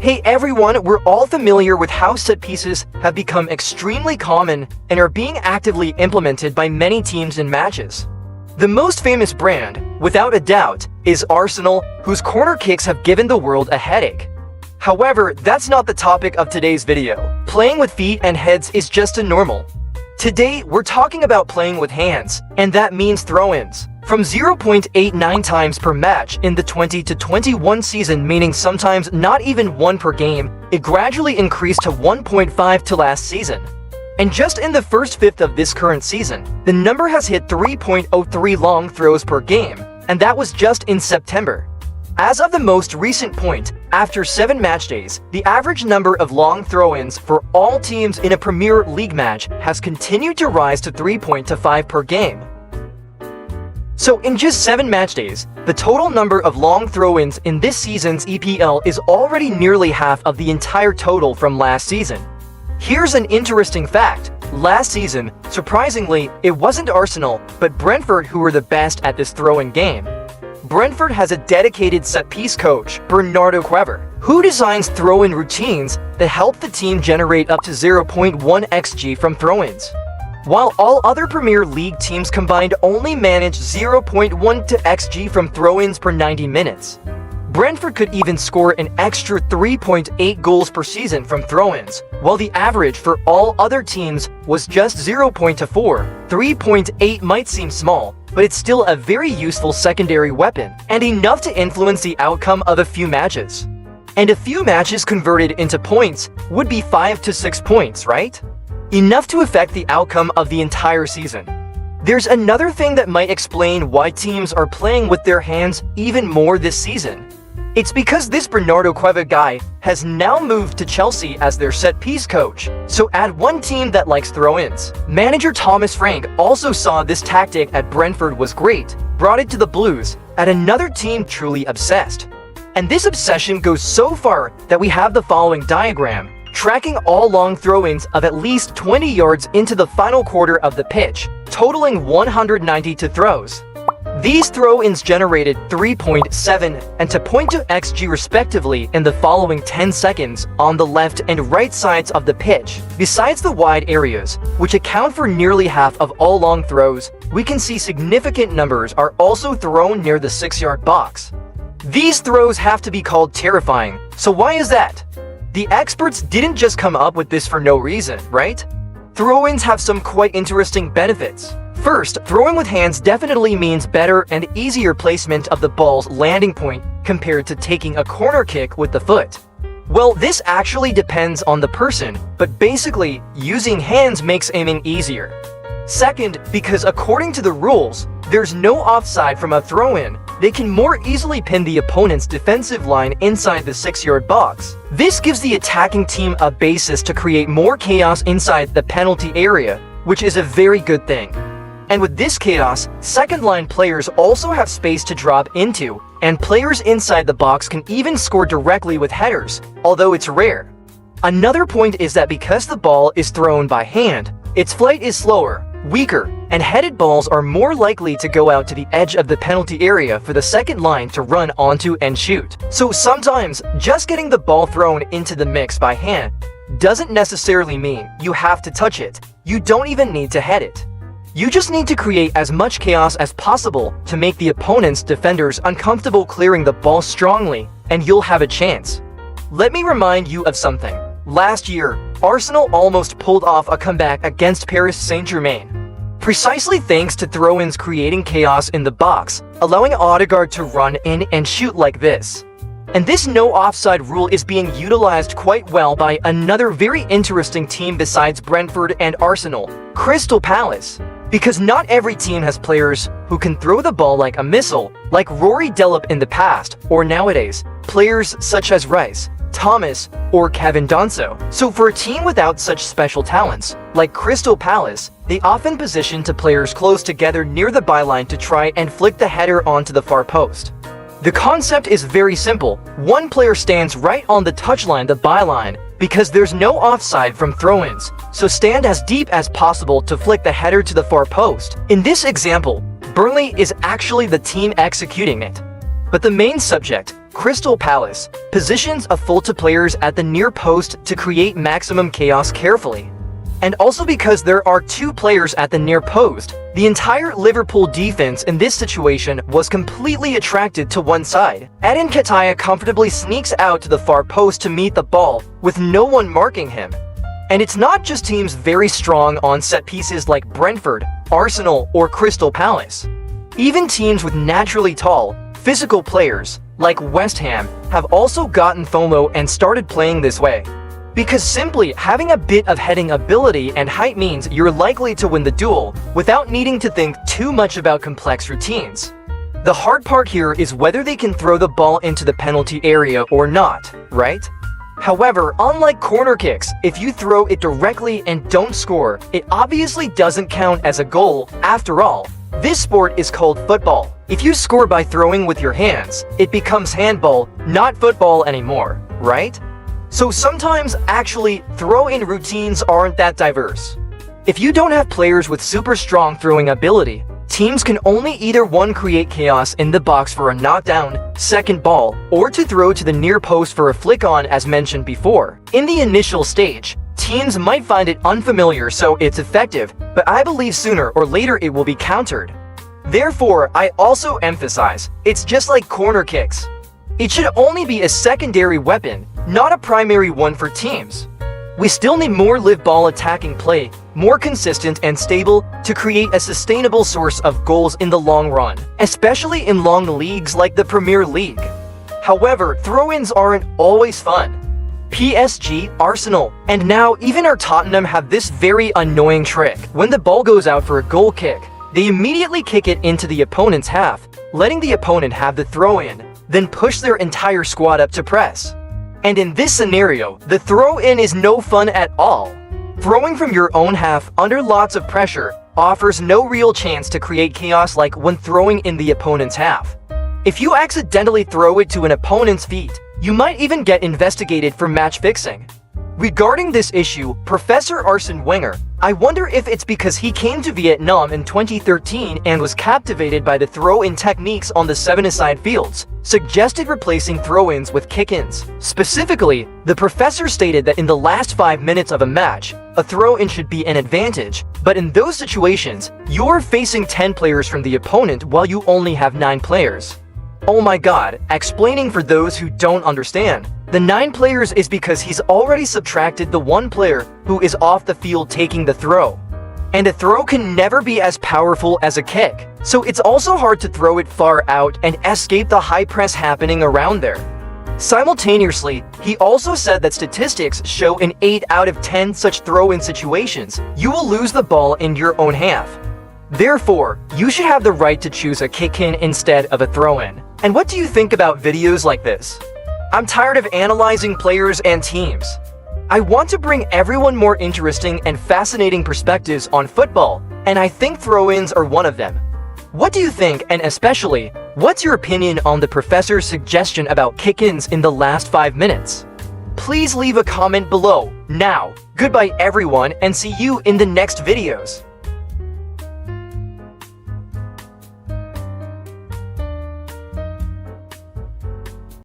Hey everyone, we're all familiar with how set pieces have become extremely common and are being actively implemented by many teams in matches. The most famous brand, without a doubt, is Arsenal, whose corner kicks have given the world a headache. However, that's not the topic of today's video. Playing with feet and heads is just a normal. Today, we're talking about playing with hands, and that means throw-ins. From 0.89 times per match in the 20-21 season, meaning sometimes not even one per game, it gradually increased to 1.5 to last season. And just in the first fifth of this current season, the number has hit 3.03 long throws per game, and that was just in September. As of the most recent point, after 7 match days, the average number of long throw-ins for all teams in a Premier League match has continued to rise to 3.5 per game. So in just 7 match days, the total number of long throw-ins in this season's EPL is already nearly half of the entire total from last season. Here's an interesting fact. Last season, surprisingly, it wasn't Arsenal, but Brentford who were the best at this throw-in game. Brentford has a dedicated set-piece coach, Bernardo Cueva, who designs throw-in routines that help the team generate up to 0.1 xG from throw-ins. While all other Premier League teams combined only manage 0.1 to xG from throw-ins per 90 minutes. Brentford could even score an extra 3.8 goals per season from throw-ins, while the average for all other teams was just 0.4. 3.8 might seem small, but it's still a very useful secondary weapon, and enough to influence the outcome of a few matches. And a few matches converted into points would be 5 to 6 points, right? Enough to affect the outcome of the entire season. There's another thing that might explain why teams are playing with their hands even more this season. It's because this Bernardo Cueva guy has now moved to Chelsea as their set-piece coach, so add one team that likes throw-ins. Manager Thomas Frank also saw this tactic at Brentford was great, brought it to the Blues, at another team truly obsessed. And this obsession goes so far that we have the following diagram, tracking all long throw-ins of at least 20 yards into the final quarter of the pitch, totaling 192 throws. These throw-ins generated 3.7 and 2.2 xG respectively in the following 10 seconds on the left and right sides of the pitch. Besides the wide areas, which account for nearly half of all long throws, we can see significant numbers are also thrown near the 6-yard box. These throws have to be called terrifying, so why is that? The experts didn't just come up with this for no reason, right? Throw-ins have some quite interesting benefits. First, throwing with hands definitely means better and easier placement of the ball's landing point compared to taking a corner kick with the foot. Well, this actually depends on the person, but basically, using hands makes aiming easier. Second, because according to the rules, there's no offside from a throw-in, they can more easily pin the opponent's defensive line inside the 6-yard box. This gives the attacking team a basis to create more chaos inside the penalty area, which is a very good thing. And with this chaos, second-line players also have space to drop into, and players inside the box can even score directly with headers, although it's rare. Another point is that because the ball is thrown by hand, its flight is slower, weaker, and headed balls are more likely to go out to the edge of the penalty area for the second line to run onto and shoot. So sometimes, just getting the ball thrown into the mix by hand doesn't necessarily mean you have to touch it. You don't even need to head it. You just need to create as much chaos as possible to make the opponent's defenders uncomfortable clearing the ball strongly, and you'll have a chance. Let me remind you of something. Last year, Arsenal almost pulled off a comeback against Paris Saint-Germain. Precisely thanks to throw-ins creating chaos in the box, allowing Odegaard to run in and shoot like this. And this no offside rule is being utilized quite well by another very interesting team besides Brentford and Arsenal, Crystal Palace. Because not every team has players who can throw the ball like a missile, like Rory Delap in the past, or nowadays, players such as Rice, Thomas, or Kevin Danso. So for a team without such special talents, like Crystal Palace, they often position two players close together near the byline to try and flick the header onto the far post. The concept is very simple. One player stands right on the touchline, the byline, because there's no offside from throw-ins, so stand as deep as possible to flick the header to the far post. In this example, Burnley is actually the team executing it. But the main subject Crystal Palace positions a full to players at the near post to create maximum chaos carefully. And also because there are 2 players at the near post, the entire Liverpool defense in this situation was completely attracted to one side. Eden Nketiah comfortably sneaks out to the far post to meet the ball with no one marking him. And it's not just teams very strong on set pieces like Brentford, Arsenal, or Crystal Palace. Even teams with naturally tall, physical players, like West Ham, have also gotten FOMO and started playing this way. Because simply having a bit of heading ability and height means you're likely to win the duel without needing to think too much about complex routines. The hard part here is whether they can throw the ball into the penalty area or not, right? However, unlike corner kicks, if you throw it directly and don't score, it obviously doesn't count as a goal. After all, this sport is called football. If you score by throwing with your hands, it becomes handball, not football anymore, right? So sometimes, actually, throw-in routines aren't that diverse. If you don't have players with super strong throwing ability, teams can only either 1 create chaos in the box for a knockdown, second ball, or to throw to the near post for a flick-on as mentioned before. In the initial stage, teams might find it unfamiliar so it's effective, but I believe sooner or later it will be countered. Therefore, I also emphasize, it's just like corner kicks. It should only be a secondary weapon, not a primary one for teams. We still need more live ball attacking play, more consistent and stable, to create a sustainable source of goals in the long run, especially in long leagues like the Premier League. However, throw-ins aren't always fun. PSG, Arsenal, and now even our Tottenham have this very annoying trick. When the ball goes out for a goal kick, they immediately kick it into the opponent's half, letting the opponent have the throw-in, then push their entire squad up to press. And in this scenario, the throw-in is no fun at all. Throwing from your own half under lots of pressure offers no real chance to create chaos like when throwing in the opponent's half. If you accidentally throw it to an opponent's feet, you might even get investigated for match fixing. Regarding this issue, Professor Arsene Wenger, I wonder if it's because he came to Vietnam in 2013 and was captivated by the throw-in techniques on the 7-a-side fields, suggested replacing throw-ins with kick-ins. Specifically, the professor stated that in the last 5 minutes of a match, a throw-in should be an advantage, but in those situations, you're facing 10 players from the opponent while you only have 9 players. Oh my god, explaining for those who don't understand. The 9 players is because he's already subtracted the 1 player who is off the field taking the throw. And a throw can never be as powerful as a kick, so it's also hard to throw it far out and escape the high press happening around there. Simultaneously, he also said that statistics show in 8 out of 10 such throw-in situations, you will lose the ball in your own half. Therefore, you should have the right to choose a kick-in instead of a throw-in. And what do you think about videos like this? I'm tired of analyzing players and teams. I want to bring everyone more interesting and fascinating perspectives on football, and I think throw-ins are one of them. What do you think, and especially, what's your opinion on the professor's suggestion about kick-ins in the last 5 minutes? Please leave a comment below. Now, goodbye everyone, and see you in the next videos.